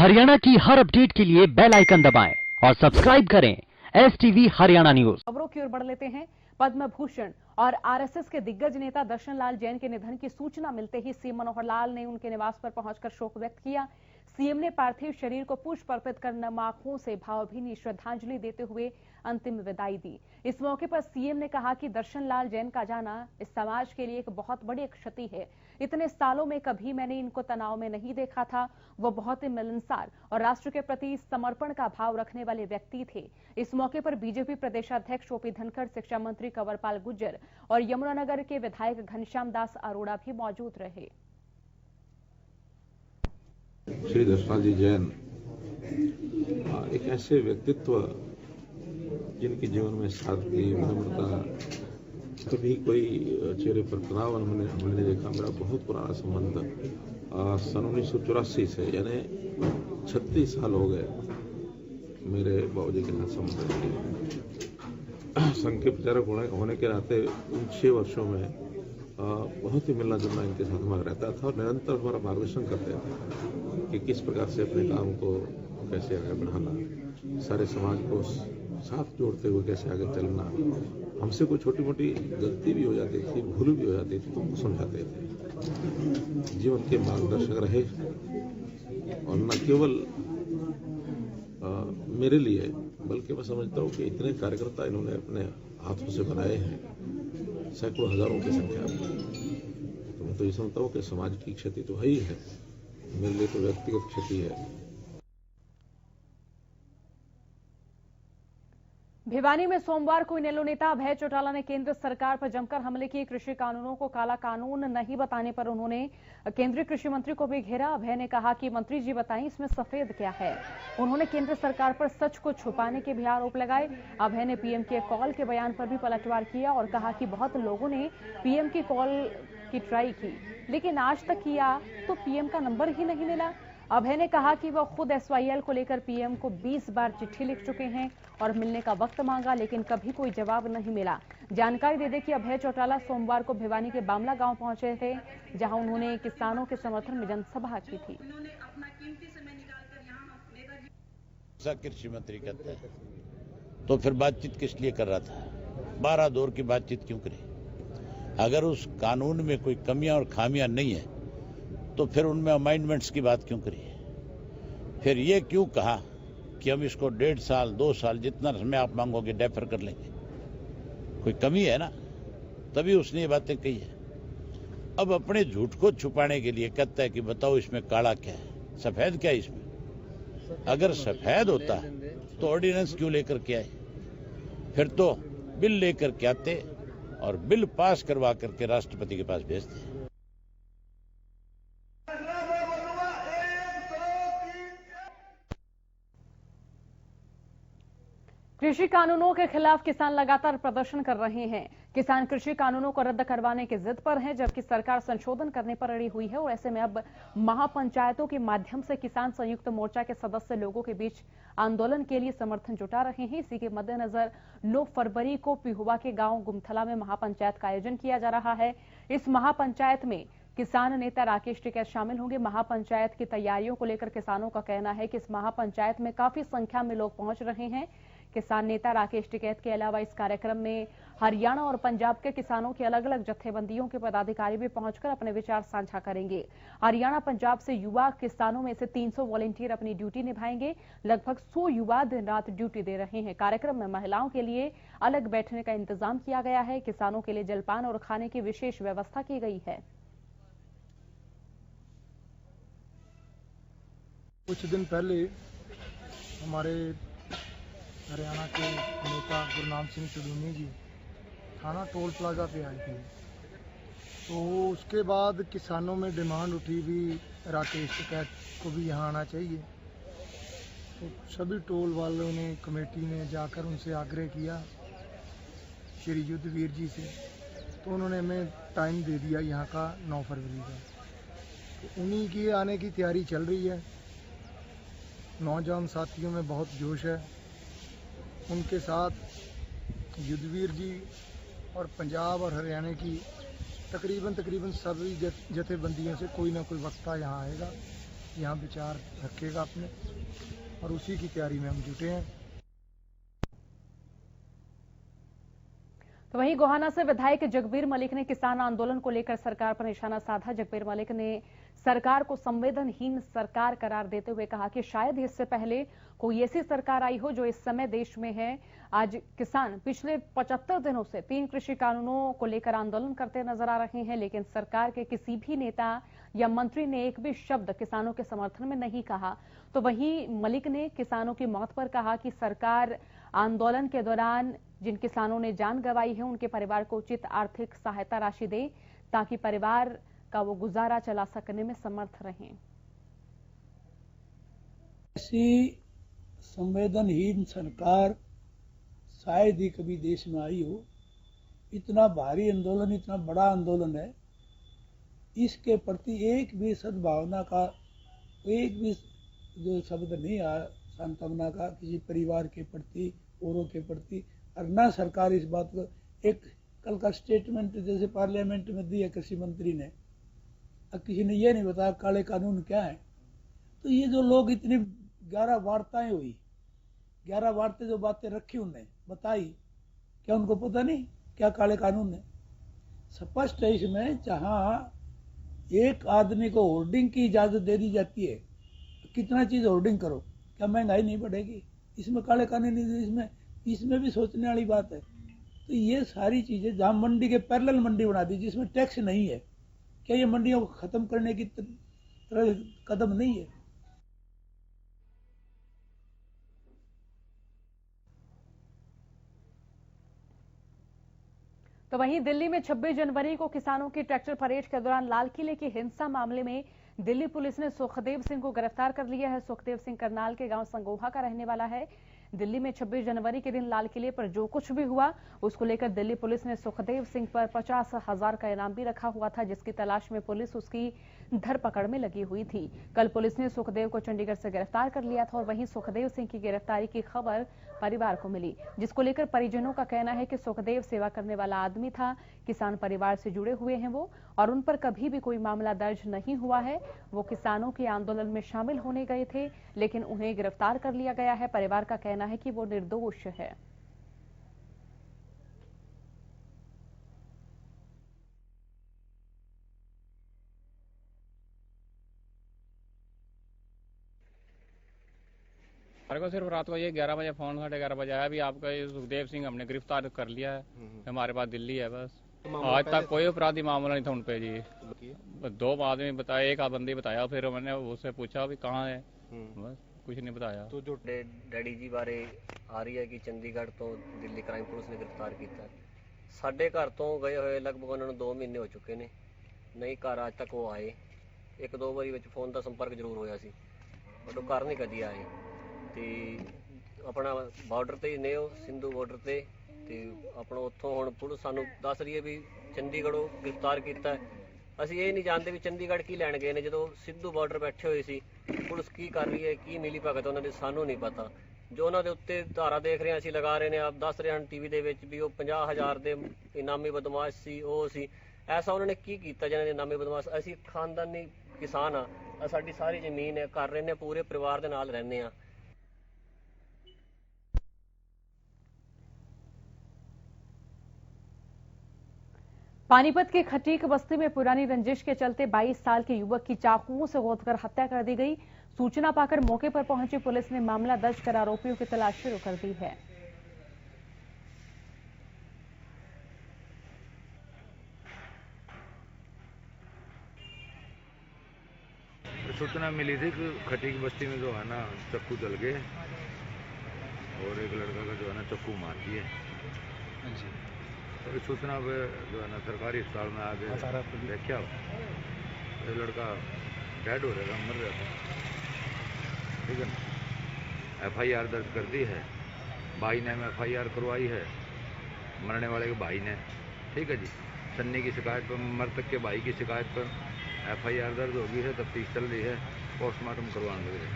हरियाणा की हर अपडेट के लिए बेल आइकन दबाएं और सब्सक्राइब करें STV हरियाणा न्यूज। खबरों की ओर बढ़ लेते हैं। पद्म भूषण और आरएसएस के दिग्गज नेता दर्शन लाल जैन के निधन की सूचना मिलते ही सीएम मनोहर लाल ने उनके निवास पर पहुंचकर शोक व्यक्त किया। सीएम ने पार्थिव शरीर को पुष्प अर्पित कर नम आंखों से भावभीनी श्रद्धांजलि देते हुए अंतिम विदाई दी। इस मौके पर सीएम ने कहा कि दर्शन लाल जैन का जाना इस समाज के लिए एक बहुत बड़ी क्षति है। इतने सालों में कभी मैंने इनको तनाव में नहीं देखा था। वो बहुत ही मिलनसार और राष्ट्र के प्रति समर्पण का भाव रखने वाले व्यक्ति थे। इस मौके पर बीजेपी प्रदेशाध्यक्ष ओपी धनखड़, शिक्षा मंत्री कंवरपाल गुर्जर और यमुनानगर के विधायक घनश्याम दास अरोड़ा भी मौजूद रहे। श्री दर्शनलाल जी जैन एक ऐसे व्यक्तित्व जिनके जीवन में सादगी, विनम्रता, कभी कोई चेहरे पर तनाव हमने देखा। मेरा बहुत पुराना संबंध सन 1984 से, यानी 36 साल हो गए मेरे बाबूजी के साथ संबंध। संघ के प्रचारक होने के नाते उन 6 वर्षों में बहुत ही मिलना जुलना इनके साथ हमारा रहता था और निरंतर हमारा मार्गदर्शन करते थे कि किस प्रकार से अपने काम को कैसे आगे बढ़ाना, सारे समाज को साथ जोड़ते हुए कैसे आगे चलना। हमसे कोई छोटी मोटी गलती भी हो जाती थी, भूल भी हो जाती थी तो उनको समझाते थे। जीवन के मार्गदर्शक रहे और न केवल मेरे लिए बल्कि मैं समझता हूँ कि इतने कार्यकर्ता इन्होंने अपने हाथों से बनाए हैं, सैकड़ों हजारों की संख्या में। तो मैं तो ये समझता हूँ कि समाज की क्षति तो है ही है, मेरे लिए तो व्यक्तिगत क्षति है। भिवानी में सोमवार को इनेलो नेता अभय चौटाला ने केंद्र सरकार पर जमकर हमले किए। कृषि कानूनों को काला कानून नहीं बताने पर उन्होंने केंद्रीय कृषि मंत्री को भी घेरा। अभय ने कहा कि मंत्री जी बताएं इसमें सफेद क्या है। उन्होंने केंद्र सरकार पर सच को छुपाने के भी आरोप लगाए। अभय ने पीएम के कॉल के बयान पर भी पलटवार किया और कहा कि बहुत लोगों ने पीएम की कॉल की ट्राई की, लेकिन आज तक किया तो पीएम का नंबर ही नहीं मिला। अभय ने कहा कि वह खुद SYL को लेकर पीएम को 20 बार चिट्ठी लिख चुके हैं और मिलने का वक्त मांगा, लेकिन कभी कोई जवाब नहीं मिला। जानकारी दे दें कि अभय चौटाला सोमवार को भिवानी के बामला गांव पहुंचे थे, जहां उन्होंने किसानों के समर्थन में जनसभा की थी। कृषि मंत्री कहता है तो फिर बातचीत किस लिए कर रहा था? 12 दौर की बातचीत क्यों करी? अगर उस कानून में कोई कमियां और खामियां नहीं है तो फिर उनमें अमेंडमेंट्स की बात क्यों करी? फिर ये क्यों कहा कि हम इसको 1.5 साल 2 साल जितना समय आप मांगोगे डेफर कर लेंगे? कोई कमी है ना, तभी उसने ये बातें कही है। अब अपने झूठ को छुपाने के लिए कहता है कि बताओ इसमें काला क्या है, सफेद क्या है इसमें। अगर सफेद होता तो ऑर्डिनेंस क्यों लेकर के आए? फिर तो बिल लेकर के आते और बिल पास करवा करके राष्ट्रपति के पास भेजते। कृषि कानूनों के खिलाफ किसान लगातार प्रदर्शन कर रहे हैं। किसान कृषि कानूनों को रद्द करवाने की जिद पर हैं, जबकि सरकार संशोधन करने पर अड़ी हुई है। और ऐसे में अब महापंचायतों के माध्यम से किसान संयुक्त मोर्चा के सदस्य लोगों के बीच आंदोलन के लिए समर्थन जुटा रहे हैं। इसी के मद्देनजर 9 फरवरी को पिहुआ के गांव गुमथला में महापंचायत का आयोजन किया जा रहा है। इस महापंचायत में किसान नेता राकेश टिकैत शामिल होंगे। महापंचायत की तैयारियों को लेकर किसानों का कहना है कि इस महापंचायत में काफी संख्या में लोग पहुंच रहे हैं। किसान नेता राकेश टिकैत के अलावा इस कार्यक्रम में हरियाणा और पंजाब के किसानों की अलग अलग जत्थेबंदियों के पदाधिकारी भी पहुंचकर अपने विचार साझा करेंगे। हरियाणा पंजाब से युवा किसानों में से 300 वॉलंटियर अपनी ड्यूटी निभाएंगे। लगभग 100 युवा दिन रात ड्यूटी दे रहे हैं। कार्यक्रम में महिलाओं के लिए अलग बैठने का इंतजाम किया गया है। किसानों के लिए जलपान और खाने की विशेष व्यवस्था की गई है। कुछ दिन पहले हमारे हरियाणा के नेता गुरनाम सिंह चुडूनी जी थाना टोल प्लाजा पे आए थे, तो उसके बाद किसानों में डिमांड उठी भी राकेश टिकैत को भी यहाँ आना चाहिए। तो सभी टोल वालों ने, कमेटी ने जाकर उनसे आग्रह किया श्री युद्धवीर जी से, तो उन्होंने हमें टाइम दे दिया यहाँ का 9 फरवरी का। तो उन्हीं की आने की तैयारी चल रही है। नौजवान साथियों में बहुत जोश है। उनके साथ युद्धवीर जी और पंजाब और हरियाणा की तकरीबन सभी जथेबंदियों से कोई ना कोई वक्ता यहाँ आएगा यहाँ विचार रखेगा अपने, और उसी की तैयारी में हम जुटे हैं। तो वहीं गोहाना से विधायक जगबीर मलिक ने किसान आंदोलन को लेकर सरकार पर निशाना साधा। जगबीर मलिक ने सरकार को संवेदनहीन सरकार करार देते हुए कहा कि शायद इससे पहले कोई ऐसी सरकार आई हो जो इस समय देश में है। आज किसान पिछले 75 दिनों से 3 कृषि कानूनों को लेकर आंदोलन करते नजर आ रहे हैं, लेकिन सरकार के किसी भी नेता या मंत्री ने एक भी शब्द किसानों के समर्थन में नहीं कहा। तो वहीं मलिक ने किसानों की मौत पर कहा कि सरकार आंदोलन के दौरान जिन किसानों ने जान गंवाई है उनके परिवार को उचित आर्थिक सहायता राशि दे, ताकि परिवार का वो गुजारा चला सकने में समर्थ रहें। ऐसी संवेदनहीन सरकार शायद ही कभी देश में आई हो। इतना भारी आंदोलन, इतना बड़ा आंदोलन है, इसके प्रति एक भी सद्भावना का, एक भी जो शब्द नहीं आया सांत्वना का किसी परिवार के प्रति, औरों के प्रति। और ना सरकार इस बात को, एक कल का स्टेटमेंट जैसे पार्लियामेंट में दिया कृषि मंत्री ने, अब किसी ने ये नहीं बताया काले कानून क्या है। तो ये जो लोग इतनी 11 वार्ताएं हुई, 11 वार्ते जो बातें रखी उन्हें बताई, क्या उनको पता नहीं क्या काले कानून है? स्पष्ट है इसमें, जहां एक आदमी को होर्डिंग की इजाजत दे दी जाती है, कितना चीज होर्डिंग करो, क्या महंगाई नहीं बढ़ेगी? इसमें काले कानून नहीं, इसमें भी सोचने वाली बात है। तो ये सारी चीजें, जहां मंडी के पैरेलल मंडी बना दी जिसमें टैक्स नहीं है, क्या ये मंडियों को खत्म करने की तरह कदम नहीं है? तो वहीं दिल्ली में 26 जनवरी को किसानों की ट्रैक्टर परेड के दौरान लाल किले की हिंसा मामले में दिल्ली पुलिस ने सुखदेव सिंह को गिरफ्तार कर लिया है। सुखदेव सिंह करनाल के गांव संगोहा का रहने वाला है। दिल्ली में 26 जनवरी के दिन लाल किले पर जो कुछ भी हुआ उसको लेकर दिल्ली पुलिस ने सुखदेव सिंह पर 50,000 का इनाम भी रखा हुआ था, जिसकी तलाश में पुलिस उसकी धरपकड़ में लगी हुई थी। कल पुलिस ने सुखदेव को चंडीगढ़ से गिरफ्तार कर लिया था और वहीं सुखदेव सिंह की गिरफ्तारी की खबर परिवार को मिली, जिसको लेकर परिजनों का कहना है कि सुखदेव सेवा करने वाला आदमी था, किसान परिवार से जुड़े हुए हैं वो, और उन पर कभी भी कोई मामला दर्ज नहीं हुआ है। वो किसानों के आंदोलन में शामिल होने गए थे, लेकिन उन्हें गिरफ्तार कर लिया गया है। परिवार का कहना है कि वो निर्दोष है। हमारे को सिर्फ रात को ये 11 बजे फोन 11:30 बजे आया, भी आपका ये सुखदेव सिंह हमने गिरफ्तार कर लिया है, हमारे पास दिल्ली है। बस आज तक कोई अपराधी मामला नहीं था उन पे जी। 2 आदमी बताया, एक बंदी बताया, फिर मैंने उससे पूछा भी कहाँ है, बस कुछ नहीं बताया। तो जो डैडी जी बारे आ रही है कि चंडीगढ़ तो दिल्ली क्राइम पुलिस ने गिरफ्तार किया। साढ़े घर तो गए हुए लगभग उन्होंने 2 महीने हो चुके ने, नहीं घर आज तक वो आए। 1-2 बारी ਵਿੱਚ फोन का संपर्क जरूर होया सी, बट वो घर नहीं कदी आए। ਤੇ ਆਪਣਾ ਬਾਰਡਰ ਤੇ ਨੇ ਉਹ ਸਿੰਧੂ ਬਾਰਡਰ ਤੇ ਆਪਣਾ ਉੱਥੋਂ ਹੁਣ ਪੁਲਿਸ ਸਾਨੂੰ ਦੱਸ ਰਹੀ ਹੈ ਵੀ ਚੰਡੀਗੜ੍ਹੋਂ ਗ੍ਰਿਫਤਾਰ ਕੀਤਾ। ਅਸੀਂ ਇਹ ਨਹੀਂ ਜਾਣਦੇ ਵੀ ਚੰਡੀਗੜ੍ਹ ਕੀ ਲੈਣ ਗਏ ਨੇ, ਜਦੋਂ ਸਿੱਧੂ ਬਾਰਡਰ ਬੈਠੇ ਹੋਏ ਸੀ ਪੁਲਿਸ ਕੀ ਕਰ ਰਹੀ ਹੈ, ਕੀ ਮਿਲੀ ਭਗਤ ਉਹਨਾਂ ਦੀ ਸਾਨੂੰ ਨਹੀਂ ਪਤਾ। ਜੋ ਉਹਨਾਂ ਦੇ ਉੱਤੇ ਧਾਰਾ ਦੇਖ ਰਹੇ ਹਾਂ ਅਸੀਂ ਲਗਾ ਰਹੇ ਨੇ, ਆਪ ਦੱਸ ਰਹੇ ਹਨ ਟੀਵੀ ਦੇ ਵਿੱਚ ਵੀ ਉਹ 50,000 ਦੇ ਇਨਾਮੀ ਬਦਮਾਸ਼ ਸੀ, ਉਹ ਸੀ ਐਸਾ ਉਹਨਾਂ ਨੇ ਕੀ ਕੀਤਾ ਜਿਹਨਾਂ ਦੇ ਇਨਾਮੀ ਬਦਮਾਸ਼। ਅਸੀਂ ਖਾਨਦਾਨੀ ਕਿਸਾਨ ਆ, ਸਾਡੀ ਸਾਰੀ ਜ਼ਮੀਨ ਹੈ, ਕਰ ਰਹੇ ਨੇ, ਪੂਰੇ ਪਰਿਵਾਰ ਦੇ ਨਾਲ ਰਹਿੰਦੇ ਆ। पानीपत के खटीक बस्ती में पुरानी रंजिश के चलते 22 साल के युवक की चाकुओं से गोदकर हत्या कर दी गई। सूचना पाकर मौके पर पहुंची पुलिस ने मामला दर्ज कर आरोपियों की तलाश शुरू कर दी है। सूचना मिली थी कि खटीक बस्ती में जो है ना चक्कू चल गए और एक लड़का का जो है ना चक्कू मार दिए। तो सूचना पे जो है ना सरकारी अस्पताल में आगे देखा, ये लड़का डेड हो रहेगा, मर रहा था, ठीक है ना। FIR दर्ज कर दी है, भाई ने FIR करवाई है, मरने वाले के भाई ने, ठीक है जी। सन्नी की शिकायत पर, मृतक के भाई की शिकायत पर FIR दर्ज हो गई है, तफ्तीश चल रही है, पोस्टमार्टम करवाने लगे।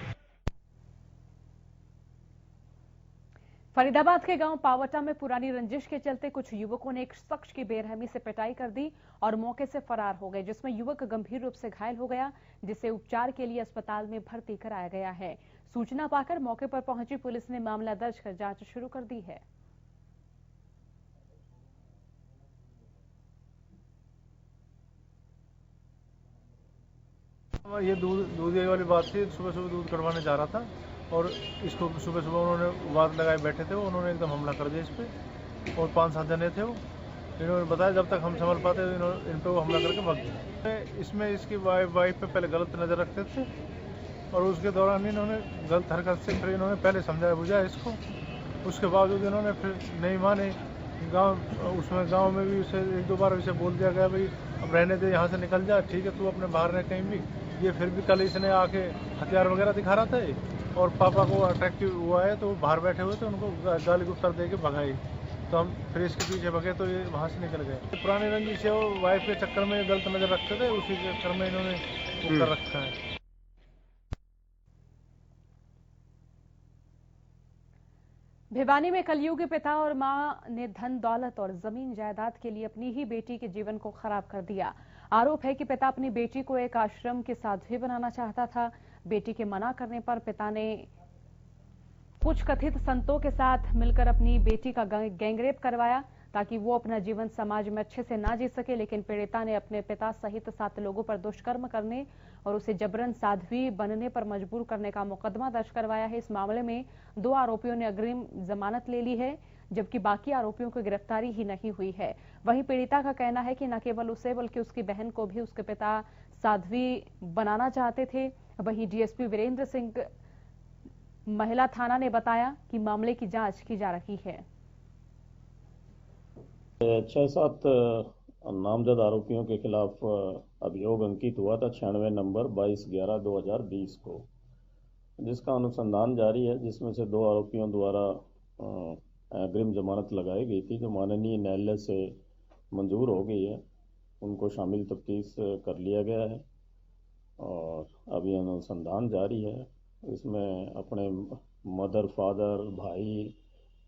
फरीदाबाद के गांव पावटा में पुरानी रंजिश के चलते कुछ युवकों ने एक शख्स की बेरहमी से पिटाई कर दी और मौके से फरार हो गए, जिसमें युवक गंभीर रूप से घायल हो गया, जिसे उपचार के लिए अस्पताल में भर्ती कराया गया है। सूचना पाकर मौके पर पहुंची पुलिस ने मामला दर्ज कर जांच शुरू कर दी है। ये दूध वाली बात थी। सुबह सुबह दूध कटवाने जा रहा था और इसको सुबह सुबह उन्होंने वाद लगाए बैठे थे, उन्होंने एकदम हमला कर दिया इस पर और 5-7 जने थे वो। इन्होंने बताया जब तक हम संभल पाते इन पर हमला करके भाग गए। इसमें इसकी वाइफ पे पहले गलत नज़र रखते थे और उसके दौरान इन्होंने गलत हरकत से फिर इन्होंने पहले समझाया बुझाया इसको, उसके बावजूद इन्होंने फिर नहीं माने। गाँव में भी उसे 1-2 बार उसे बोल दिया गया, भाई अब रहने दे, यहाँ से निकल जा, ठीक है तू अपने बाहर रह कहीं भी। ये फिर भी कल इसने आके हथियार वगैरह दिखा रहा था और पापा को अट्रैक्टिव हुआ है तो वो बाहर बैठे हुए थे, उनको गाली गुफ्तार दे के भगाई। तो हम फिर इसके पीछे भगे तो ये वहाँ से निकल गए। पुरानी रंजिश से वो वाइफ के चक्कर में गलत नजर रखते थे, उसी चक्कर में इन्होंने वो कर रखा है। भिवानी में कलयुगी पिता और मां ने धन दौलत और जमीन जायदाद के लिए अपनी ही बेटी के जीवन को खराब कर दिया। आरोप है कि पिता अपनी बेटी को एक आश्रम के साध्वी बनाना चाहता था। बेटी के मना करने पर पिता ने कुछ कथित संतों के साथ मिलकर अपनी बेटी का गैंगरेप करवाया ताकि वो अपना जीवन समाज में अच्छे से ना जी सके, लेकिन पीड़िता ने अपने पिता सहित 7 लोगों पर दुष्कर्म करने और उसे जबरन साध्वी बनने पर मजबूर करने का मुकदमा दर्ज करवाया है। इस मामले में 2 आरोपियों ने अग्रिम जमानत ले ली है, जबकि बाकी आरोपियों की गिरफ्तारी ही नहीं हुई है। वहीं पीड़िता का कहना है कि न केवल उसे बल्कि उसकी बहन को भी उसके पिता साध्वी बनाना चाहते थे। वहीं डीएसपी वीरेंद्र सिंह महिला थाना ने बताया कि मामले की जांच की जा रही है। 6-7 नामजद आरोपियों के खिलाफ अभियोग अंकित हुआ था 96 नंबर 22/11/2020 को, जिसका अनुसंधान जारी है, जिसमें से 2 आरोपियों द्वारा अग्रिम जमानत लगाई गई थी, जो माननीय न्यायालय से मंजूर हो गई है। उनको शामिल तफ्तीश कर लिया गया है और अभी अनुसंधान जारी है। इसमें अपने मदर, फादर, भाई,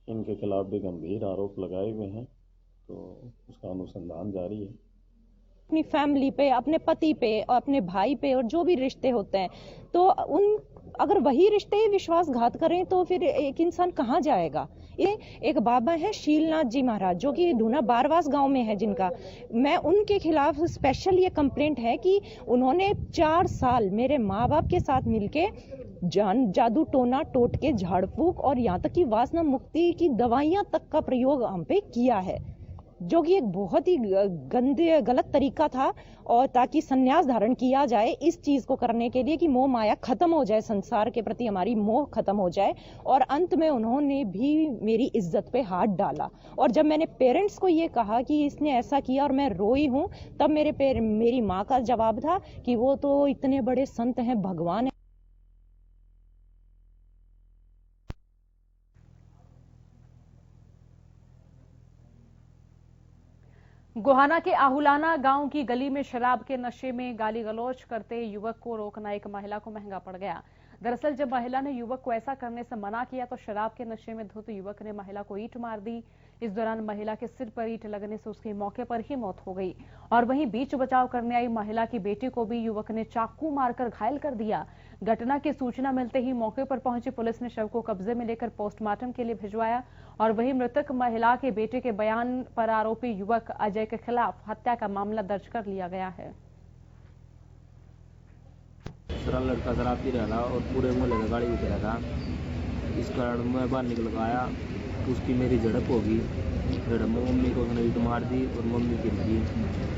इनके खिलाफ भी गंभीर आरोप लगाए हुए हैं, तो उसका अनुसंधान जारी है। अपनी फैमिली पे, अपने पति पे और अपने भाई पे और जो भी रिश्ते होते हैं, तो अगर वही रिश्ते ही विश्वासघात करें तो फिर एक इंसान कहाँ जाएगा। ये एक बाबा है शीलनाथ जी महाराज, जो कि धूना बारवास गांव में है, जिनका मैं उनके खिलाफ स्पेशल ये कंप्लेंट है कि उन्होंने 4 साल मेरे माँ बाप के साथ मिलके जादू टोना टोटके झाड़ फूक और यहाँ तक कि वासना मुक्ति की दवाइयां तक का प्रयोग हम पे किया है, जो कि एक बहुत ही गंदे गलत तरीका था। और ताकि संन्यास धारण किया जाए इस चीज को करने के लिए कि मोह माया खत्म हो जाए, संसार के प्रति हमारी मोह खत्म हो जाए। और अंत में उन्होंने भी मेरी इज्जत पे हाथ डाला। और जब मैंने पेरेंट्स को ये कहा कि इसने ऐसा किया और मैं रोई हूँ, तब मेरी माँ का जवाब था कि वो तो इतने बड़े संत हैं, भगवान है। गोहाना के आहुलाना गांव की गली में शराब के नशे में गाली गलौज करते युवक को रोकना एक महिला को महंगा पड़ गया। दरअसल जब महिला ने युवक को ऐसा करने से मना किया तो शराब के नशे में धुत युवक ने महिला को ईंट मार दी। इस दौरान महिला के सिर पर ईंट लगने से उसकी मौके पर ही मौत हो गई। और वहीं बीच बचाव करने आई महिला की बेटी को भी युवक ने चाकू मारकर घायल कर दिया। घटना की सूचना मिलते ही मौके पर पहुंची पुलिस ने शव को कब्जे में लेकर पोस्टमार्टम के लिए भिजवाया। और वहीं मृतक महिला के बेटे के बयान पर आरोपी युवक अजय के खिलाफ हत्या का मामला दर्ज कर लिया गया है। लड़का शराब पी रहा था और पूरे मोहल्ले में गाड़ी उठ रहा था। इस कारण मैं बाहर निकल गया, उसकी मेरी झड़प होगी। झड़प में मम्मी को उसने ईंट मार दी और मम्मी गिर गई,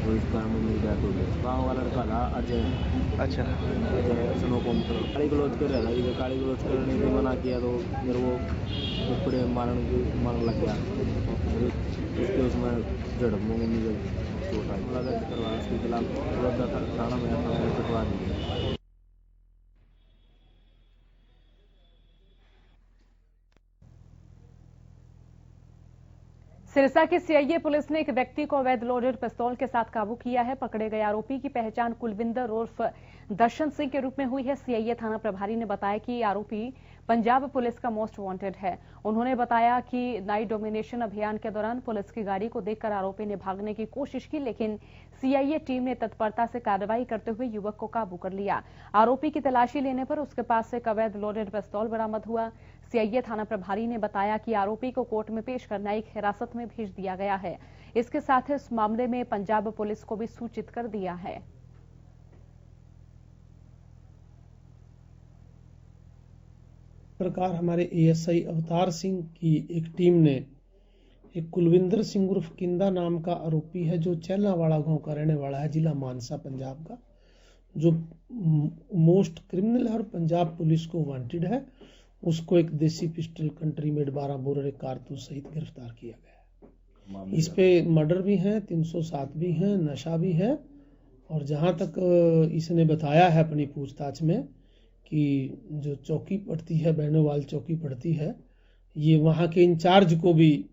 तो इस कारण मम्मी की डेथ हो गई। गाँव वाला लड़का था अजय। अच्छा, स्नो पंप गाड़ी गलौज कर रहा था। गाड़ी गलौज करने से मना किया तो मेरे को पूरे मारने लग गया। इसके उसमें झड़प में मम्मी को चोट आई। करवा उसके खिलाफ थाना में कटवा दी। सिरसा की सीआईए पुलिस ने एक व्यक्ति को अवैध लोडेड पिस्तौल के साथ काबू किया है। पकड़े गए आरोपी की पहचान कुलविंदर उर्फ दर्शन सिंह के रूप में हुई है। सीआईए थाना प्रभारी ने बताया कि आरोपी पंजाब पुलिस का मोस्ट वांटेड है। उन्होंने बताया कि नाइट डोमिनेशन अभियान के दौरान पुलिस की गाड़ी को देखकर आरोपी ने भागने की कोशिश की, लेकिन सीआईए टीम ने तत्परता से कार्रवाई करते हुए युवक को काबू कर लिया। आरोपी की तलाशी लेने पर उसके पास से एक अवैध लोडेड पिस्तौल बरामद हुआ। सीआईए थाना प्रभारी ने बताया कि आरोपी को कोर्ट में पेश कर न्यायिक हिरासत में भेज दिया गया है। इसके साथ ही इस मामले में पंजाब पुलिस को भी सूचित कर दिया है। प्रकार हमारे एएसआई अवतार सिंह की एक टीम ने एक कुलविंदर सिंह उर्फ किंदा नाम का आरोपी है, जो चैलावाड़ा गांव का रहने वाला है, जिला मानसा पंजाब का, जो मोस्ट क्रिमिनल है और पंजाब पुलिस को वांटेड है। उसको एक देसी पिस्टल, कंट्री मेड 12 बोर एक कारतूस सहित गिरफ्तार किया गया है। इस पे मर्डर भी है, 307 भी है, नशा भी है। और जहां तक इसने बताया है अपनी पूछताछ में कि जो चौकी पड़ती है, बैनोवाल चौकी पड़ती है, ये वहां के इंचार्ज को भी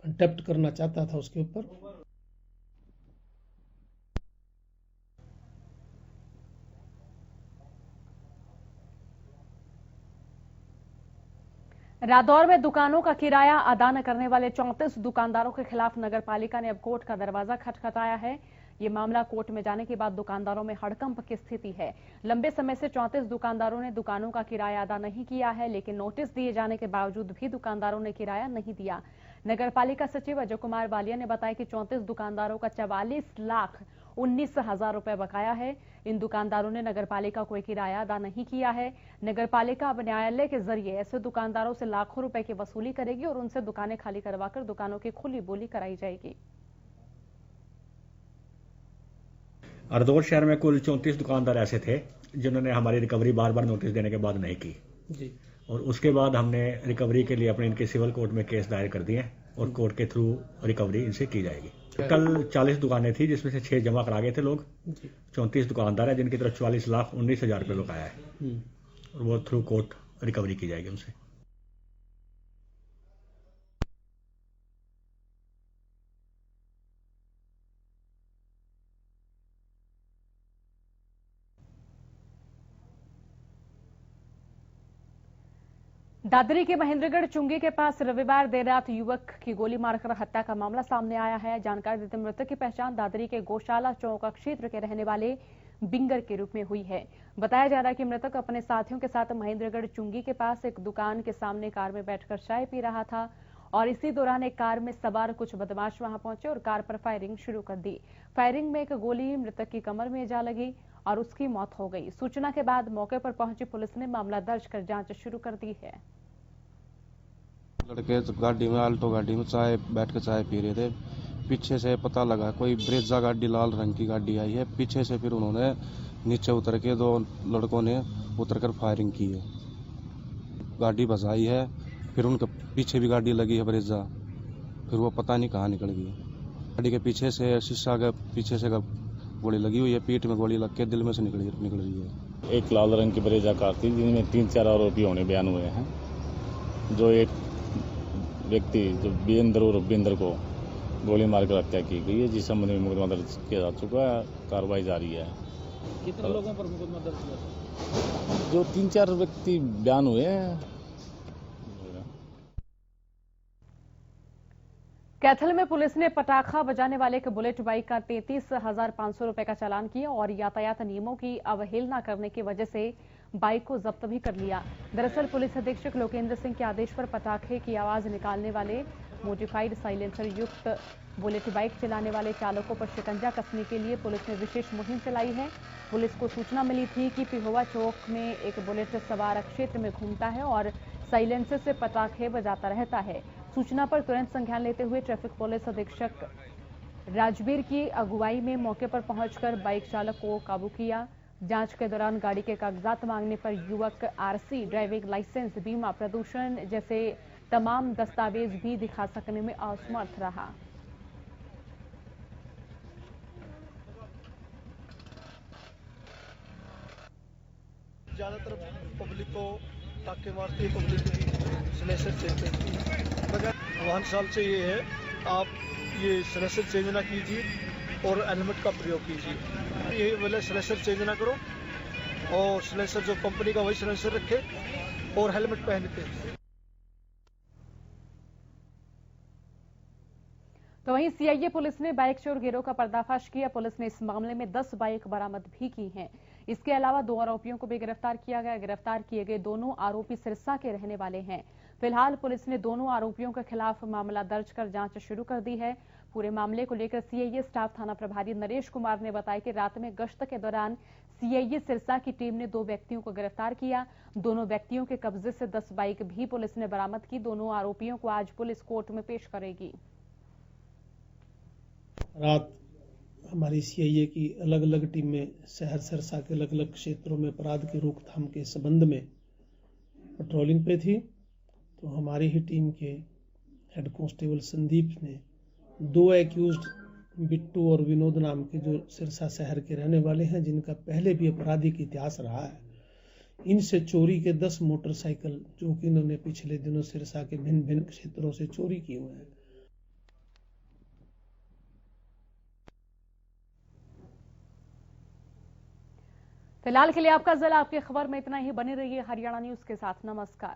कंटेक्ट करना चाहता था उसके ऊपर। रादौर में दुकानों का किराया अदा न करने वाले 34 दुकानदारों के खिलाफ नगरपालिका ने अब कोर्ट का दरवाजा खटखटाया है। ये मामला कोर्ट में जाने के बाद दुकानदारों में हड़कंप की स्थिति है। लंबे समय से 34 दुकानदारों ने दुकानों का किराया अदा नहीं किया है, लेकिन नोटिस दिए जाने के बावजूद भी दुकानदारों ने किराया नहीं दिया। नगरपालिका सचिव अजय कुमार बालिया ने बताया कि 34 दुकानदारों का 44,19,000 रुपए बकाया है। इन दुकानदारों ने नगरपालिका को किराया अदा नहीं किया है। नगरपालिका अब न्यायालय के जरिए ऐसे दुकानदारों से लाखों रुपए की वसूली करेगी और उनसे दुकानें खाली करवाकर दुकानों की खुली बोली कराई जाएगी। रादौर शहर में कुल 34 दुकानदार ऐसे थे जिन्होंने हमारी रिकवरी बार बार नोटिस देने के बाद नहीं की जी। और उसके बाद हमने रिकवरी के लिए अपने इनके सिविल कोर्ट में केस दायर कर दिए और कोर्ट के थ्रू रिकवरी इनसे की जाएगी। कल 40 दुकानें थी जिसमें से 6 जमा करा गए थे लोग। 34 दुकानदार है जिनकी तरफ 44,19,000 रुपये बकाया है और वो थ्रू कोर्ट रिकवरी की जाएगी उनसे। दादरी के महेंद्रगढ़ चुंगी के पास रविवार देर रात युवक की गोली मारकर हत्या का मामला सामने आया है। जानकारी देते मृतक की पहचान दादरी के गौशाला चौक क्षेत्र के रहने वाले बिंगर के रूप में हुई है। बताया जा रहा है कि मृतक अपने साथियों के साथ महेंद्रगढ़ चुंगी के पास एक दुकान के सामने कार में बैठकर चाय पी रहा था और इसी दौरान एक कार में सवार कुछ बदमाश वहां पहुंचे और कार पर फायरिंग शुरू कर दी। फायरिंग में एक गोली मृतक की कमर में जा लगी और उसकी मौत हो गई। सूचना के बाद मौके पर पहुंची पुलिस ने मामला दर्ज कर जांच शुरू कर दी है। लड़के गाड़ी में, आल्टो गाड़ी में बैठ कर चाय पी रहे थे। पीछे से पता लगा कोई ब्रेजा गाड़ी, लाल रंग की गाड़ी आई है। पीछे से फिर उन्होंने नीचे उतर के 2 लड़कों ने उतरकर फायरिंग की है। गाड़ी भजाई है, फिर उनके पीछे भी गाड़ी लगी है ब्रेजा, फिर वो पता नहीं कहाँ निकल गई। गाड़ी के पीछे से शीशा के पीछे से गोली लगी हुई है, पीठ में गोली लग के दिल में से निकल रही है। एक लाल रंग की ब्रेजा कार थी जिनमें 3-4 आरोपी होने बयान हुए हैं। जो एक व्यक्ति जो बीरेंद्र और रविंद्र को गोली मारकर हत्या की गई है, जिस संबंध में मुकदमा दर्ज किया जा चुका है। कार्रवाई जारी है। कितने लोगों पर मुकदमा दर्ज हुआ? जो 3-4 व्यक्ति बयान हुए हैं। कैथल में पुलिस ने पटाखा बजाने वाले एक बुलेट बाइक का 33,500 रुपए का चालान किया और यातायात नियमों की अवहेलना करने की वजह से बाइक को जब्त भी कर लिया। दरअसल पुलिस अधीक्षक लोकेंद्र सिंह के आदेश पर पटाखे की आवाज निकालने वाले मोडिफाइड साइलेंसर युक्त बुलेट बाइक चलाने वाले चालकों पर शिकंजा कसने के लिए पुलिस ने विशेष मुहिम चलाई है। पुलिस को सूचना मिली थी कि पिहोवा चौक में एक बुलेट सवार क्षेत्र में घूमता है और साइलेंसर से पटाखे बजाता रहता है। सूचना पर तुरंत संज्ञान लेते हुए ट्रैफिक पुलिस अधीक्षक राजवीर की अगुवाई में मौके पर पहुंचकर बाइक चालक को काबू किया। जांच के दौरान गाड़ी के कागजात मांगने पर युवक आरसी, ड्राइविंग लाइसेंस, बीमा, प्रदूषण जैसे तमाम दस्तावेज भी दिखा सकने में असमर्थ रहा। ज्यादातर पब्लिक को टाके मारती है, पब्लिक स्लेशर चेंज करती है। आह्वान साल से ये है, आप ये स्लेशर चेंज ना कीजिए और हेलमेट का प्रयोग कीजिए। यही बोले सिलेंसर चेंज ना करो और सिलेंसर जो कंपनी का वही सिलेंसर रखे और हेलमेट पहनते। तो वहीं सीआईए पुलिस ने बाइक चोर गिरोह का पर्दाफाश किया। पुलिस ने इस मामले में 10 बाइक बरामद भी की हैं। इसके अलावा 2 आरोपियों को भी गिरफ्तार किया गया। गिरफ्तार किए गए दोनों आरोपी सिरसा के रहने वाले हैं। फिलहाल पुलिस ने दोनों आरोपियों के खिलाफ मामला दर्ज कर जांच शुरू कर दी है। पूरे मामले को लेकर सीआईए स्टाफ थाना प्रभारी नरेश कुमार ने बताया कि रात में गश्त के दौरान सीआईए सिरसा की टीम ने 2 व्यक्तियों को गिरफ्तार किया। दोनों व्यक्तियों के कब्जे से 10 बाइक भी पुलिस ने बरामद की। दोनों आरोपियों को आज पुलिस कोर्ट में पेश करेगी। रात हमारी सीआईए की अलग अलग टीमें शहर सिरसा के अलग अलग क्षेत्रों में अपराध की रोकथाम के संबंध में पेट्रोलिंग पे थी। तो हमारी ही टीम के हेड कांस्टेबल संदीप ने 2 एक्यूज्ड बिट्टू और विनोद नाम के जो सिरसा शहर के रहने वाले हैं, जिनका पहले भी आपराधिक इतिहास रहा है, इनसे चोरी के 10 मोटरसाइकिल जो कि इन्होंने पिछले दिनों सिरसा के भिन्न भिन्न क्षेत्रों से चोरी किए हुए हैं। फिलहाल के लिए आपका जिला आपकी खबर में इतना ही। बने रहिए हरियाणा न्यूज के साथ। नमस्कार।